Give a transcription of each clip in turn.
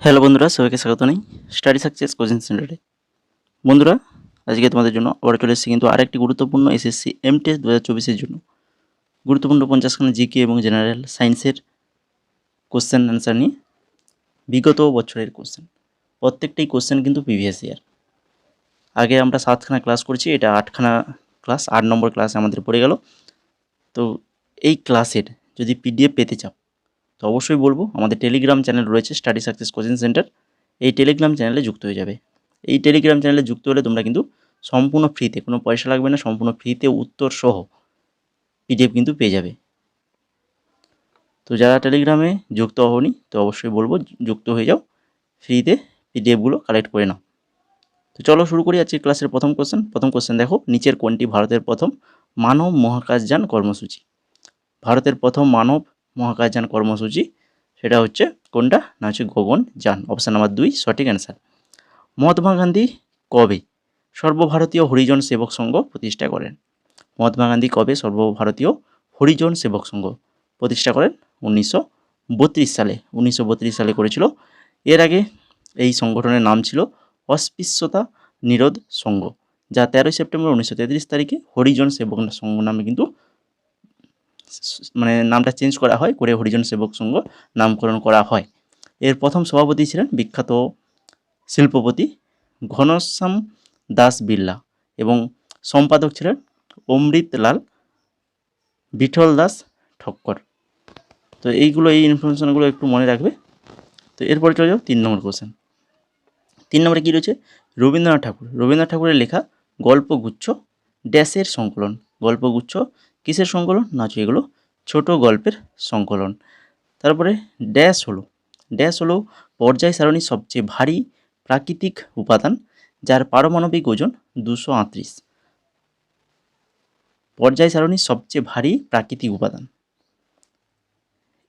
Hello বন্ধুরা, সবাইকে স্বাগত জানাই স্টাডি সাকসেস কোচিং সেন্টারে। বন্ধুরা, আজকে তোমাদের জন্য আবার চলে এসেছি কিন্তু আরেকটি গুরুত্বপূর্ণ এসএসসি এমটিএস 2024-এর জন্য গুরুত্বপূর্ণ 50খানা জিকে এবং জেনারেল সায়েন্সের কোশ্চেন অ্যান্সার নিয়ে। বিগত বছরের কোশ্চেন, প্রত্যেকটাই কোশ্চেন কিন্তু প্রিভিয়াস ইয়ার। আগে আমরা 7খানা ক্লাস করেছি, এটা 8খানা ক্লাস, 8 নম্বর ক্লাসে আমাদের পড়ে গেল। তো এই ক্লাসের যদি পিডিএফ পেতে চাও তো অবশ্যই বলবো, আমাদের টেলিগ্রাম চ্যানেল রয়েছে স্টাডি সাকসেস কোচিং সেন্টার, এই টেলিগ্রাম চ্যানেলে যুক্ত হয়ে যাবে। এই টেলিগ্রাম চ্যানেলে যুক্ত হলে তোমরা কিন্তু সম্পূর্ণ ফ্রিতে, কোনো পয়সা লাগবে না, সম্পূর্ণ ফ্রিতে উত্তর সহ পিডিএফ কিন্তু পেয়ে যাবে। তো যারা টেলিগ্রামে যুক্ত হওনি তো অবশ্যই বলবো যুক্ত হয়ে যাও, ফ্রিতে পিডিএফগুলো কালেক্ট করে নাও। তো চলো শুরু করি আজকের ক্লাসের প্রথম কোশ্চেন দেখো, নিচের কোনটি ভারতের প্রথম মানব মহাকাশযান কর্মসূচি? ভারতের প্রথম মানব মহাকাশযান কর্মসূচি সেটা হচ্ছে কোনটা না, হচ্ছে গগনযান। অপশান নাম্বার 2 সঠিক অ্যান্সার। মহাত্মা গান্ধী কবে সর্বভারতীয় হরিজন সেবক সংঘ প্রতিষ্ঠা করেন? মহাত্মা গান্ধী কবে সর্বভারতীয় হরিজন সেবক সংঘ প্রতিষ্ঠা করেন? 1932 সালে। 1932 সালে করেছিল। এর আগে এই সংগঠনের নাম ছিল অস্পৃশ্যতা নিরোধ সংঘ, যা 13 সেপ্টেম্বর 1933 তারিখে হরিজন সেবক সংঘ নামে কিন্তু নামটা চেঞ্জ করা হয়, করে হরিজন সেবক সংঘ নামকরণ করা হয়। এর প্রথম সভাপতি ছিলেন বিখ্যাত শিল্পপতি ঘনশ্যাম দাস বিড়লা এবং সম্পাদক ছিলেন অমৃতলাল বিঠল দাস ঠক্কর। তো এই ইনফরমেশনগুলো একটু মনে রাখবে। তো এরপরে চলে যাও 3 নম্বর কোশ্চেন। 3 নম্বরে কী রয়েছে? রবীন্দ্রনাথ ঠাকুরের লেখা গল্পগুচ্ছ ড্যাশের সংকলন। গল্পগুচ্ছ কিসের সংকলন? না, এগুলো ছোট গল্পের সংকলন। তারপরে ড্যাশ হলো পর্যায় সারণীর সবচেয়ে ভারী প্রাকৃতিক উপাদান যার পারমাণবিক ওজন 238। পর্যায় সারণীর সবচেয়ে ভারী প্রাকৃতিক উপাদান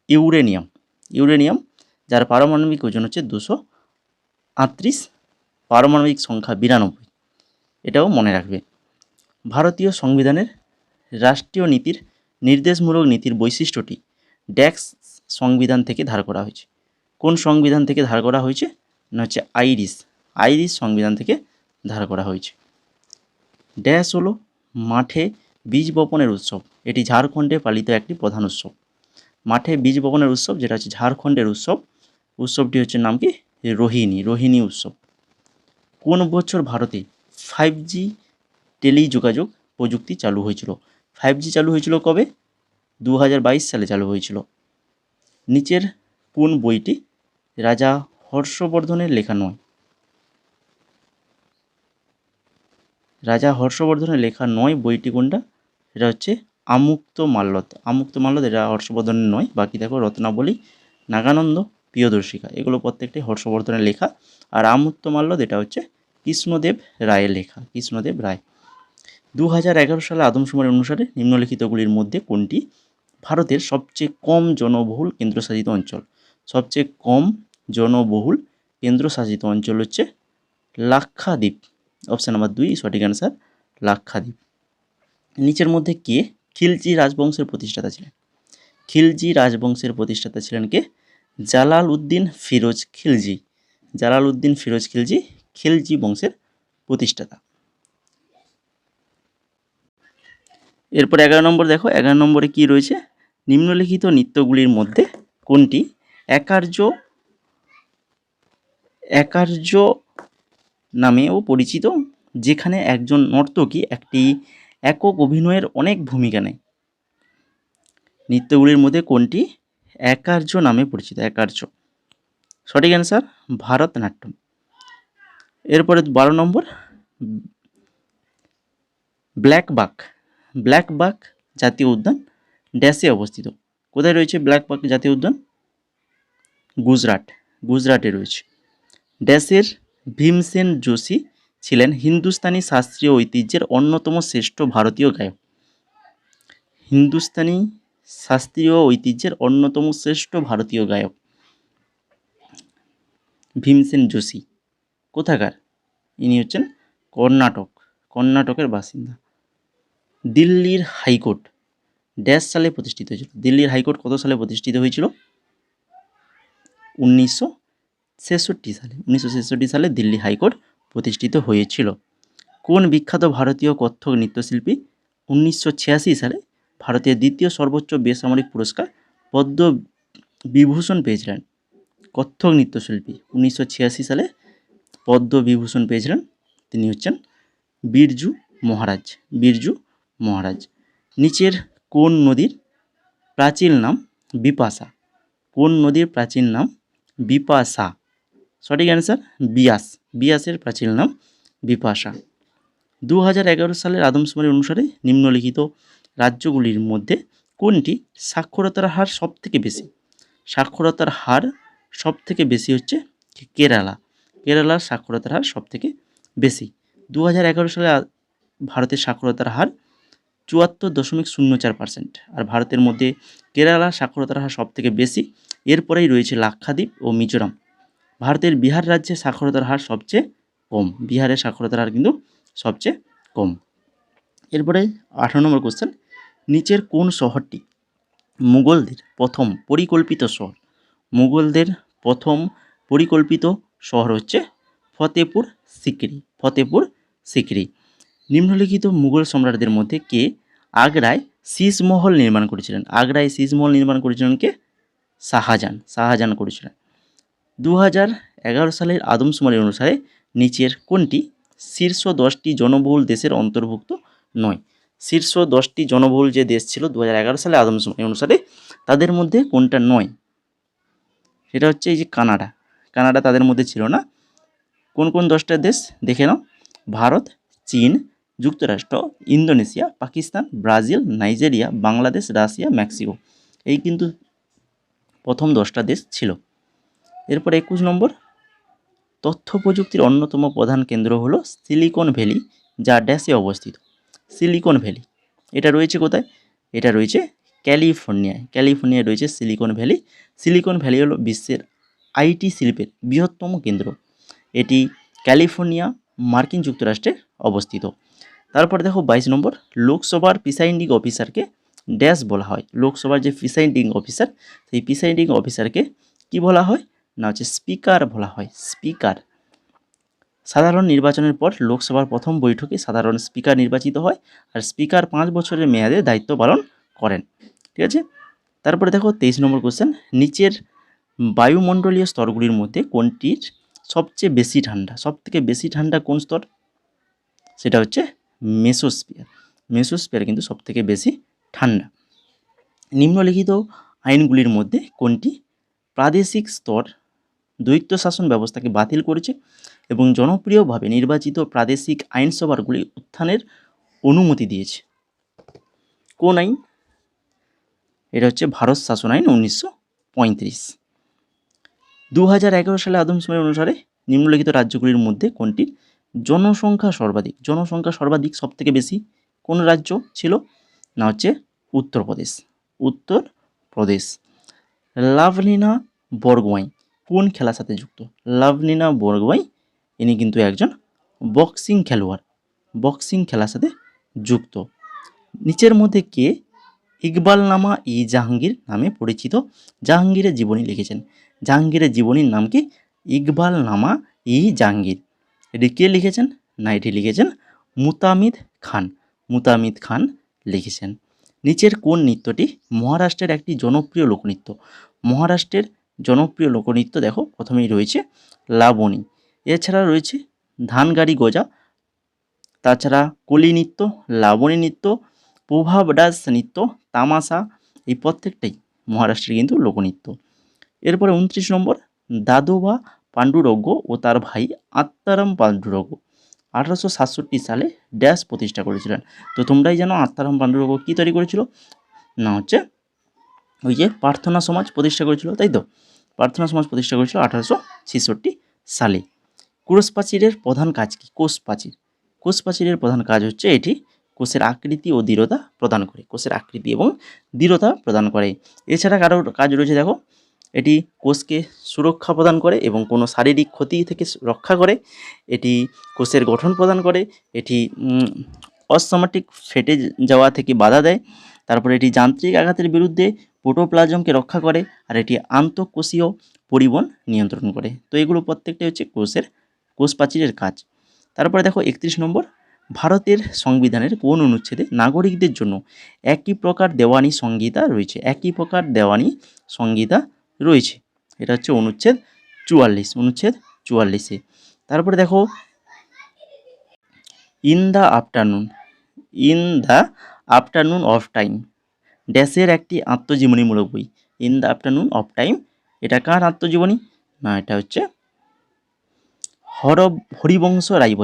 ইউরেনিয়াম, যার পারমাণবিক ওজন হচ্ছে 238, পারমাণবিক সংখ্যা 92। এটাও মনে রাখবে। ভারতীয় সংবিধানের রাষ্ট্রীয় নীতির নির্দেশমূলক নীতির বৈশিষ্ট্যটি ড্যাক্স সংবিধান থেকে ধার করা হয়েছে। কোন সংবিধান থেকে ধার করা হয়েছে? না, হচ্ছে আইরিশ সংবিধান থেকে ধার করা হয়েছে। ড্যাশ হলো মাঠে বীজ বপনের উৎসব। এটি ঝাড়খণ্ডে পালিত একটি প্রধান উৎসব। মাঠে বীজ বপনের উৎসব, যেটা হচ্ছে ঝাড়খণ্ডের উৎসবটি হচ্ছে নাম কি? রোহিণী উৎসব। কোন বছর ভারতে 5G টেলিযোগাযোগ প্রযুক্তি চালু হয়েছিল? 5G চালু হয়েছিল কবে? 2022 সালে চালু হয়েছিল। নিচের কোন বইটি রাজা হর্ষবর্ধনের লেখা নয়? রাজা হর্ষবর্ধনের লেখা নয় বইটি কোনটা? এটা হচ্ছে আমুক্তমাল্যদ। এটা হর্ষবর্ধনের নয়। বাকি দেখো রত্নাবলী, নাগানন্দ, প্রিয়দর্শিকা, এগুলো প্রত্যেকটাই হর্ষবর্ধনের লেখা। আর আমুক্তমাল্যদ এটা হচ্ছে কৃষ্ণদেব রায়ের লেখা, কৃষ্ণদেব রায়। 2011 সালে আদমশুমারি অনুসারে নিম্নলিখিতগুলির মধ্যে কোনটি ভারতের সবচেয়ে কম জনবহুল কেন্দ্রশাসিত অঞ্চল? সবচেয়ে কম জনবহুল কেন্দ্রশাসিত অঞ্চল হচ্ছে লাক্ষাদ্বীপ। অপশান নাম্বার 2 সঠিক অ্যান্সার, লাক্ষাদ্বীপ। নিচের মধ্যে কে খিলজি রাজবংশের প্রতিষ্ঠাতা ছিলেন? খিলজি রাজবংশের প্রতিষ্ঠাতা ছিলেন কে? জালালউদ্দিন ফিরোজ খিলজি খিলজি বংশের প্রতিষ্ঠাতা। এরপর 11 নম্বর দেখো, 11 নম্বরে কি রয়েছে? নিম্নলিখিত নৃত্যগুলির মধ্যে কোনটি একার্য নামেও পরিচিত, যেখানে একজন নর্তকী একটি একক অভিনয়ের অনেক ভূমিকা নেয়? নৃত্যগুলির মধ্যে কোনটি একার্য নামে পরিচিত? সঠিক অ্যান্সার ভারতনাট্যম। এরপরে 12 নম্বর, ব্ল্যাকবাক জাতীয় উদ্যান ড্যাশে অবস্থিত? কোথায় রয়েছে ব্ল্যাকবাক জাতীয় উদ্যান? গুজরাটে রয়েছে। ড্যাশের ভীমসেন যোশী ছিলেন হিন্দুস্তানি শাস্ত্রীয় ঐতিহ্যের অন্যতম শ্রেষ্ঠ ভারতীয় গায়ক। হিন্দুস্তানি শাস্ত্রীয় ঐতিহ্যের অন্যতম শ্রেষ্ঠ ভারতীয় গায়ক ভীমসেন যোশী কোথাকার? ইনি হচ্ছেন কর্ণাটকের বাসিন্দা। দিল্লির হাইকোর্ট ড্যাশ সালে প্রতিষ্ঠিত হয়েছিল? দিল্লির হাইকোর্ট কত সালে প্রতিষ্ঠিত হয়েছিল? সালে 1966 সালে দিল্লি হাইকোর্ট প্রতিষ্ঠিত হয়েছিল। কোন বিখ্যাত ভারতীয় কত্থক নৃত্যশিল্পী 1986 সালে ভারতের দ্বিতীয় সর্বোচ্চ বেসামরিক পুরস্কার পদ্মবিভূষণ পেয়েছিলেন? কত্থক নৃত্যশিল্পী 1986 সালে পদ্মবিভূষণ পেয়েছিলেন, তিনি হচ্ছেন বিরজু মহারাজ। বিরজু মহারাজ। নিচের কোন নদীর প্রাচীন নাম বিপাশা? কোন নদীর প্রাচীন নাম বিপাশা? সঠিক অ্যান্সার বিয়াস। বিয়াসের প্রাচীন নাম বিপাশা। 2011 সালের আদমশুমারি অনুসারে নিম্নলিখিত রাজ্যগুলির মধ্যে কোনটি সাক্ষরতার হার সবথেকে বেশি? সাক্ষরতার হার সবথেকে বেশি হচ্ছে কেরালা। কেরালার সাক্ষরতার হার সবথেকে বেশি। 2011 সালে ভারতের সাক্ষরতার হার 74.04%। আর ভারতের মধ্যে কেরালার সাক্ষরতার হার সবথেকে বেশি, এরপরেই রয়েছে লাক্ষাদ্বীপ ও মিজোরাম। ভারতের বিহার রাজ্যে সাক্ষরতার হার সবচেয়ে কম। বিহারের সাক্ষরতার হার কিন্তু সবচেয়ে কম। এরপরে 18 নম্বর কোশ্চেন, নিচের কোন শহরটি মুঘলদের প্রথম পরিকল্পিত শহর? মুঘলদের প্রথম পরিকল্পিত শহর হচ্ছে ফতেপুর সিকরি। ফতেপুর সিকরি। নিম্নলিখিত মুঘল সম্রাটদের মধ্যে কে আগ্রায় শীষমহল নির্মাণ করেছিলেন? আগ্রায় শীষমহল নির্মাণ করেছিলেন কে? শাহজাহান। শাহজাহান করেছিলেন। 2011 সালের আদমশুমারি অনুসারে নিচের কোনটি শীর্ষ 10টি জনবহুল দেশের অন্তর্ভুক্ত নয়? শীর্ষ 10টি জনবহুল যে দেশ ছিল 2011 সালে আদমশুমারি অনুসারে, তাদের মধ্যে কোনটা নয়? সেটা হচ্ছে এই যে কানাডা। কানাডা তাদের মধ্যে ছিল না। কোন কোন 10টা দেশ দেখে নাও। ভারত, চীন, যুক্তরাষ্ট্র, Indonesia, Pakistan, Brazil, Nigeria, Bangladesh, Russia, Mexico. এই কিন্তু প্রথম 10টা দেশ ছিল। এরপর 21 নম্বর, তথ্য প্রযুক্তির অন্যতম প্রধান কেন্দ্র হলো সিলিকন ভ্যালি, যা ড্যাশে অবস্থিত। সিলিকন ভ্যালি এটা রয়েছে কোথায়? এটা রয়েছে ক্যালিফোর্নিয়ায়। ক্যালিফোর্নিয়ায় রয়েছে সিলিকন ভ্যালি। সিলিকন ভ্যালি হলো বিশ্বের আইটি শিল্পের বৃহত্তম কেন্দ্র। এটি ক্যালিফোর্নিয়া, মার্কিন যুক্তরাষ্ট্রে অবস্থিত। তারপরে দেখো 22 নম্বর, লোকসভার প্রিসাইডিং অফিসারকে ড্যাশ বলা হয়? লোকসভার যে প্রিসাইডিং অফিসার, সেই প্রিসাইডিং অফিসারকে কি বলা হয়? না হচ্ছে স্পিকার বলা হয়। স্পিকার। সাধারণ নির্বাচনের পর লোকসভার প্রথম বৈঠকে সাধারণ স্পিকার নির্বাচিত হয়, আর স্পিকার 5 বছরের মেয়াদে দায়িত্ব পালন করেন। ঠিক আছে। তারপরে দেখো 23 নম্বর কোশ্চেন, নিচের বায়ুমণ্ডলীয় স্তরগুলির মধ্যে কোনটির সবচেয়ে বেশি ঠান্ডা? সবথেকে বেশি ঠান্ডা কোন স্তর? সেটা হচ্ছে মেসোস্ফিয়ার। মেসোস্ফিয়ার কিন্তু সবথেকে বেশি ঠান্ডা। নিম্নলিখিত আইনগুলির মধ্যে কোনটি প্রাদেশিক স্তর দ্বৈত শাসন ব্যবস্থাকে বাতিল করেছে এবং জনপ্রিয়ভাবে নির্বাচিত প্রাদেশিক আইনসভাগুলি উত্থানের অনুমতি দিয়েছে? কোন আইন? এটা হচ্ছে ভারত শাসন আইন 1935। 2011 সালে আদমশুমারি অনুসারে নিম্নলিখিত রাজ্যগুলির মধ্যে কোনটির জনসংখ্যা সর্বাধিক? জনসংখ্যা সর্বাধিক সবথেকে বেশি কোন রাজ্য ছিল? না হচ্ছে উত্তরপ্রদেশ। উত্তরপ্রদেশ। লাভলিনা বরগোহাঁই কোন খেলার সাথে যুক্ত? লাভলিনা বরগোহাঁই ইনি কিন্তু একজন বক্সিং খেলোয়াড়। বক্সিং খেলার সাথে যুক্ত। নিচের মধ্যে কে ইকবালনামা ই জাহাঙ্গীর নামে পরিচিত জাহাঙ্গীরের জীবনী লিখেছেন? জাহাঙ্গীরের জীবনীর নাম কি? ইকবালনামা ই জাহাঙ্গীর। এটি কে লিখেছেন? না, এটি লিখেছেন মুতামিদ খান। মুতামিদ খান লিখেছেন। নিচের কোন নৃত্যটি মহারাষ্ট্রের একটি জনপ্রিয় লোকনৃত্য? মহারাষ্ট্রের জনপ্রিয় লোকনৃত্য দেখো প্রথমেই রয়েছে লাবণী, এছাড়া রয়েছে ধানগাড়ি গোজা, তাছাড়া কলি নৃত্য, লাবণী নৃত্য, প্রভাব ডাস নৃত্য, তামাশা, এই প্রত্যেকটাই মহারাষ্ট্রের কিন্তু লোকনৃত্য। এরপরে 29 নম্বর, দাদোবা পাণ্ডুরঙ্গ ও তার ভাই আত্মারাম পাণ্ডুরঙ্গ 1867 সালে ড্যাশ প্রতিষ্ঠা করেছিলেন? তো তোমরাই জানো আত্মারাম পাণ্ডুরঙ্গ কী তৈরি করেছিল? না হচ্ছে ওই যে প্রার্থনা সমাজ প্রতিষ্ঠা করেছিল, তাই তো? প্রার্থনা সমাজ প্রতিষ্ঠা করেছিল 1866 সালে। কোষ প্রাচীরের প্রধান কাজ কি? কোষ প্রাচীর। কোষ প্রাচীরের প্রধান কাজ হচ্ছে এটি কোষের আকৃতি ও দৃঢ়তা প্রদান করে। কোষের আকৃতি এবং দৃঢ়তা প্রদান করে। এছাড়া কারোর কাজ রয়েছে দেখো, এটি কোষকে সুরক্ষা প্রদান করে এবং কোনো শারীরিক ক্ষতি থেকে রক্ষা করে। এটি কোষের গঠন প্রদান করে। এটি অসমাটিক ফেটে যাওয়া থেকে বাধা দেয়। তারপরে এটি যান্ত্রিক আঘাতের বিরুদ্ধে প্রোটোপ্লাজমকে রক্ষা করে, আর এটি আন্তঃকোষীয় পরিবহন নিয়ন্ত্রণ করে। তো এগুলো প্রত্যেকটাই হচ্ছে কোষ প্রাচীরের কাজ। তারপরে দেখো 31 নম্বর, ভারতের সংবিধানের কোন অনুচ্ছেদে নাগরিকদের জন্য একই প্রকার দেওয়ানি সংহিতা রয়েছে? একই প্রকার দেওয়ানি সংহিতা রয়েছে, এটা হচ্ছে অনুচ্ছেদ 44। তারপরে দেখো in the afternoon of time ড্যাশের একটি আত্মজীবনীমূলক বই। In the afternoon of time, এটা কার আত্মজীবনী? না, এটা হচ্ছে হরিবংশ রায়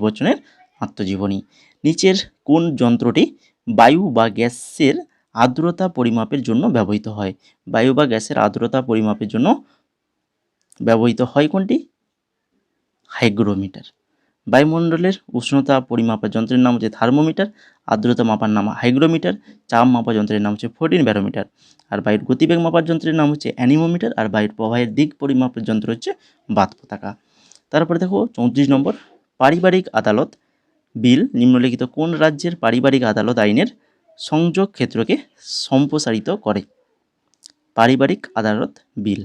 বচ্চনের আত্মজীবনী। নিচের কোন যন্ত্রটি বায়ু বা গ্যাসের আর্দ্রতা পরিমাপের জন্য ব্যবহৃত হয়? বায়ু বা গ্যাসের আর্দ্রতা পরিমাপের জন্য ব্যবহৃত হয় কোনটি? হাইগ্রোমিটার। বায়ুমণ্ডলের উষ্ণতা পরিমাপার যন্ত্রের নাম হচ্ছে থার্মোমিটার, আর্দ্রতা মাপার নাম হাইগ্রোমিটার, চাপ মাপা যন্ত্রের নাম হচ্ছে ফোর্টিন ব্যারোমিটার, আর বায়ুর গতিবেগ মাপার যন্ত্রের নাম হচ্ছে অ্যানিমোমিটার, আর বায়ুর প্রবাহের দিক পরিমাপের যন্ত্র হচ্ছে বাত পতাকা। তারপরে দেখো 34 নম্বর, পারিবারিক আদালত বিল নিম্নলিখিত কোন রাজ্যের পারিবারিক আদালত আইনের সংযোগ ক্ষেত্রকে সম্প্রসারিত করে? পারিবারিক আদালত বিল,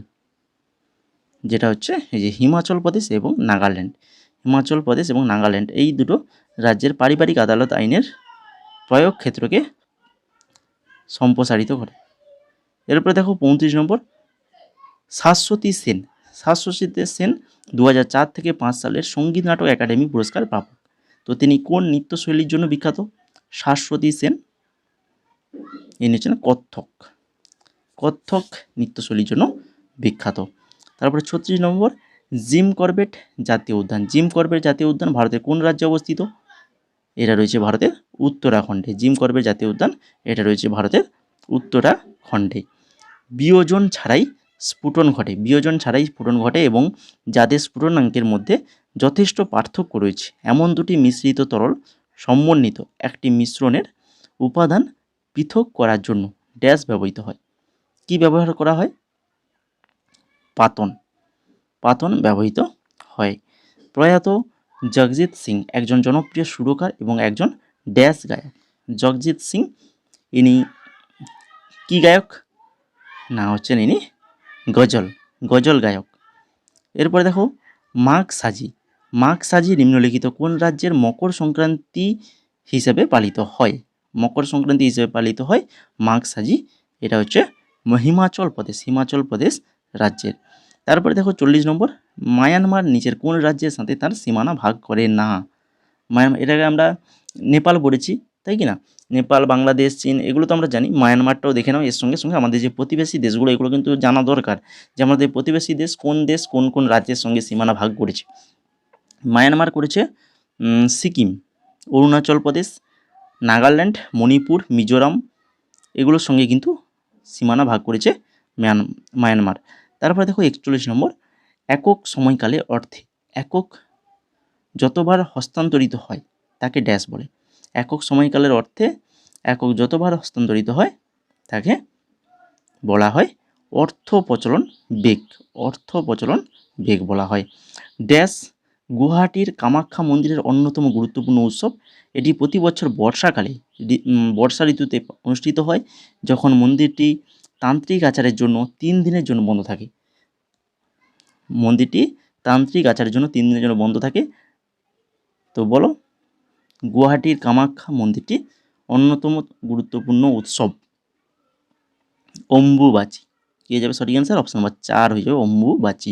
যেটা হচ্ছে এই যে হিমাচল প্রদেশ এবং নাগাল্যান্ড এই দুটো রাজ্যের পারিবারিক আদালত আইনের প্রয়োগ ক্ষেত্রকে সম্প্রসারিত করে। এরপরে দেখো 35 নম্বর, শাশ্বতী সেন 2004 থেকে 5 সালের সঙ্গীত নাটক একাডেমি পুরস্কার প্রাপক। তো তিনি কোন নৃত্যশৈলীর জন্য বিখ্যাত? শাশ্বতী সেন ইনি হচ্ছেন কত্থক নৃত্যশৈলীর জন্য বিখ্যাত। তারপরে 36 নম্বর, জিম করবেট জাতীয় উদ্যান ভারতের কোন রাজ্যে অবস্থিত? এটা রয়েছে ভারতের উত্তরাখণ্ডে। জিম করবেট জাতীয় উদ্যান এটা রয়েছে ভারতের উত্তরাখণ্ডে। বিয়োজন ছাড়াই স্ফুটন ঘটে এবং যাদের স্ফুটনাঙ্কের মধ্যে যথেষ্ট পার্থক্য রয়েছে এমন দুটি মিশ্রিত তরল সমন্বিত একটি মিশ্রণের উপাদান পৃথক করার জন্য ড্যাশ ব্যবহৃত হয়? কি ব্যবহার করা হয়? পাতন ব্যবহৃত হয়। প্রয়াত জগজিৎ সিং একজন জনপ্রিয় সুরকার এবং একজন ড্যাশ গায়ক। জগজিৎ সিং ইনি কি গায়ক? না, হচ্ছেন ইনি গজল গায়ক। এরপরে দেখো মাঘ সাজি নিম্নলিখিত কোন রাজ্যের মকর সংক্রান্তি হিসেবে পালিত হয়? মাঘ সাজি, এটা হচ্ছে হিমাচল প্রদেশ রাজ্যের। তারপরে দেখো 40 নম্বর, মায়ানমার নিচের কোন রাজ্যের সাথে তার সীমানা ভাগ করে না? এটাকে আমরা নেপাল পড়েছি, তাই কি না? নেপাল, বাংলাদেশ, চীন এগুলো তো আমরা জানি, মায়ানমারটাও দেখে নাও। এর সঙ্গে সঙ্গে আমাদের যে প্রতিবেশী দেশগুলো এগুলো কিন্তু জানা দরকার, যে আমাদের প্রতিবেশী দেশ কোন রাজ্যের সঙ্গে সীমানা ভাগ করেছে। মায়ানমার করেছে সিকিম, অরুণাচল প্রদেশ, নাগাল্যান্ড, মণিপুর, মিজোরাম এগুলোর সঙ্গে কিন্তু সীমানা ভাগ করেছে মায়ানমার। তারপরে দেখো 41 নম্বর, একক সময়কালে অর্থে একক যতবার হস্তান্তরিত হয় তাকে ড্যাশ বলে? একক সময়কালের অর্থে একক যতবার হস্তান্তরিত হয় তাকে বলা হয় অর্থ প্রচলন বেগ বলা হয়। ড্যাশ গুয়াহাটির কামাখ্যা মন্দিরের অন্যতম গুরুত্বপূর্ণ উৎসব। এটি প্রতি বছর বর্ষা ঋতুতে অনুষ্ঠিত হয়, যখন মন্দিরটি তান্ত্রিক আচারের জন্য 3 দিনের জন্য বন্ধ থাকে। তো বলো, গুয়াহাটির কামাখ্যা মন্দিরটি অন্যতম গুরুত্বপূর্ণ উৎসব অম্বুবাচী। কি হয়ে যাবে সঠিক অ্যান্সার? অপশন নাম্বার 4 হয়ে যাবে অম্বুবাচী।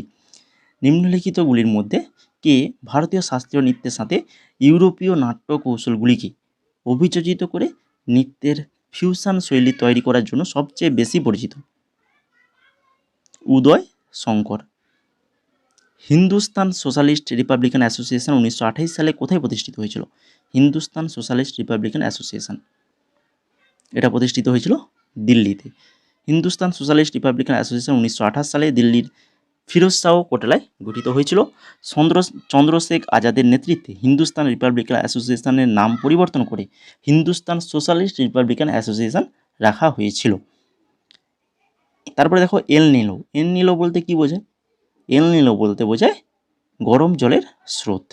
নিম্নলিখিতগুলির মধ্যে কে ভারতীয় শাস্ত্রীয় নৃত্যের সাথে ইউরোপীয় নাট্য কৌশলগুলিকে অভিযোজিত করে নৃত্যের ফিউশন শৈলী তৈরি করার জন্য সবচেয়ে বেশি পরিচিত? Uday Shankar. Hindustan socialist republican association 1928 সালে কোথায় প্রতিষ্ঠিত হয়েছিল? হিন্দুস্তান সোশ্যালিস্ট রিপাবলিকান অ্যাসোসিয়েশন এটা প্রতিষ্ঠিত হয়েছিল দিল্লিতে। হিন্দুস্তান সোশ্যালিস্ট রিপাবলিকান অ্যাসোসিয়েশন 1928 সালে দিল্লির ফিরোজ শাহ কোটলায় গঠিত হয়েছিল। চন্দ্রশেখর আজাদের নেতৃত্বে হিন্দুস্তান রিপাবলিকান অ্যাসোসিয়েশনের নাম পরিবর্তন করে হিন্দুস্তান সোশ্যালিস্ট রিপাবলিকান অ্যাসোসিয়েশন রাখা হয়েছিল। তারপরে দেখো এল নিলো বলতে কি বোঝায়? এল নিলো বলতে বোঝায় গরম জলের স্রোত।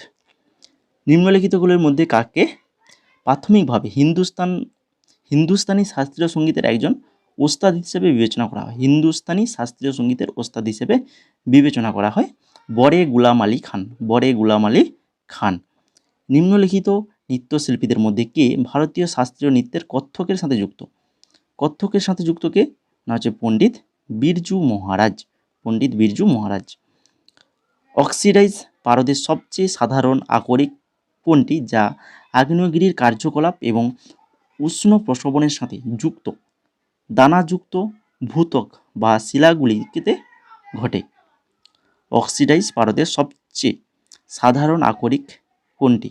নিম্নলিখিতগুলোর মধ্যে কাকে প্রাথমিকভাবে হিন্দুস্তানি শাস্ত্রীয় সঙ্গীতের একজন ওস্তাদ হিসেবে বিবেচনা করা হয়, হিন্দুস্তানি শাস্ত্রীয় সঙ্গীতের ওস্তাদ হিসেবে বিবেচনা করা হয় বরে গুলাম আলী খান। বরে গুলাম আলী খান। নিম্নলিখিত নৃত্যশিল্পীদের মধ্যে কে ভারতীয় শাস্ত্রীয় নৃত্যের কত্থকের সাথে যুক্ত? কত্থকের সাথে যুক্ত কে না হচ্ছে পণ্ডিত বিরজু মহারাজ। পণ্ডিত বিরজু মহারাজ। অক্সিডাইজ পারদের সবচেয়ে সাধারণ আকরিক কোনটি যা আগ্নেয়গিরির কার্যকলাপ এবং উষ্ণ প্রসবনের সাথে যুক্ত দানাযুক্ত ভূত্বক বা শিলাগুলিতে ঘটে? অক্সিডাইজ পারদের সবচেয়ে সাধারণ আকরিক কোনটি?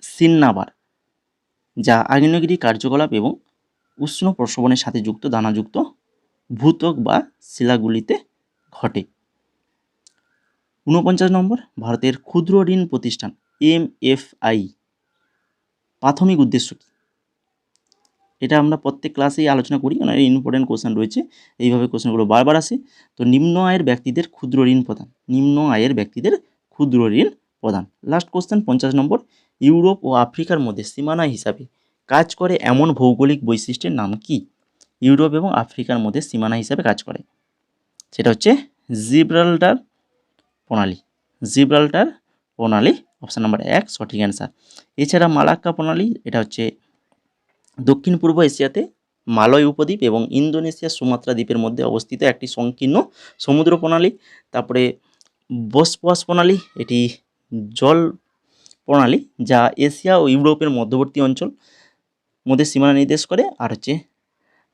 সিন্নাবার, যা আগ্নেয়গিরি কার্যকলাপ এবং উষ্ণ প্রসবনের সাথে যুক্ত দানাযুক্ত ভূত্বক বা শিলাগুলিতে ঘটে। 49 নম্বর, ভারতের ক্ষুদ্র ঋণ প্রতিষ্ঠান MFI প্রাথমিক উদ্দেশ্য কী? এটা আমরা প্রত্যেক ক্লাসেই আলোচনা করি, কারণ ইম্পর্টেন্ট কোশ্চেন রয়েছে, এইভাবে কোশ্চেনগুলো বারবার আসে। তো নিম্ন আয়ের ব্যক্তিদের ক্ষুদ্র ঋণ প্রদান, নিম্ন আয়ের ব্যক্তিদের ক্ষুদ্র ঋণ প্রদান। লাস্ট কোশ্চেন 50 নম্বর, ইউরোপ ও আফ্রিকার মধ্যে সীমানা হিসাবে কাজ করে এমন ভৌগোলিক বৈশিষ্ট্যের নাম কি? ইউরোপ এবং আফ্রিকার মধ্যে সীমানা হিসাবে কাজ করে, সেটা হচ্ছে জিব্রাল্টার প্রণালী। জিব্রাল্টার প্রণালী অপশান নাম্বার 1 সঠিক অ্যান্সার। এছাড়া মালাক্কা প্রণালী, এটা হচ্ছে দক্ষিণ পূর্ব এশিয়াতে মালয় উপদ্বীপ এবং ইন্দোনেশিয়ার সুমাত্রা দ্বীপের মধ্যে অবস্থিত একটি সংকীর্ণ সমুদ্র প্রণালী। তারপরে বসপোয়াস প্রণালী, এটি জল প্রণালী যা এশিয়া ও ইউরোপের মধ্যবর্তী অঞ্চল মধ্যে সীমানা নির্দেশ করে। আর হচ্ছে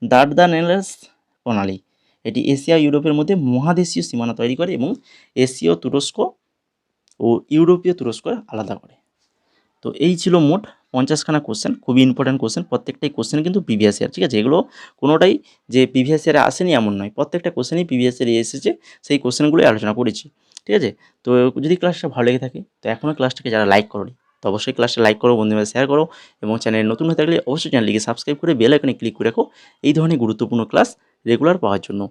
দার্দানেলস প্রণালী, এটি এশিয়া ইউরোপের মধ্যে মহাদেশীয় সীমানা তৈরি করে এবং এশীয় তুরস্ক ও ইউরোপীয় তুরস্ক আলাদা করে। তো এই ছিল মোট 50খানা কোশ্চেন, খুবই ইম্পর্ট্যান্ট কোশ্চেন। প্রত্যেকটাই কোশ্চেন কিন্তু প্রিভিয়াস ইয়ার, ঠিক আছে? এগুলো কোনোটাই যে প্রিভিয়াস ইয়ারে আসেনি এমন নয়, প্রত্যেকটা কোশ্চেনই প্রিভিয়াস ইয়ারে এসেছে, সেই কোশ্চেনগুলোই আলোচনা করেছি, ঠিক আছে? তো যদি ক্লাসটা ভালো লেগে থাকে, তো এখনও ক্লাসটাকে যারা লাইক করোনি, তো অবশ্যই ক্লাসটা লাইক করো, বন্ধুদের শেয়ার করো, এবং চ্যানেলে নতুন হয়ে থাকলে অবশ্যই চ্যানেলটিকে সাবস্ক্রাইব করে বেল আইকনে ক্লিক করে রাখো এই ধরনের গুরুত্বপূর্ণ ক্লাস রেগুলার পাওয়ার জন্য।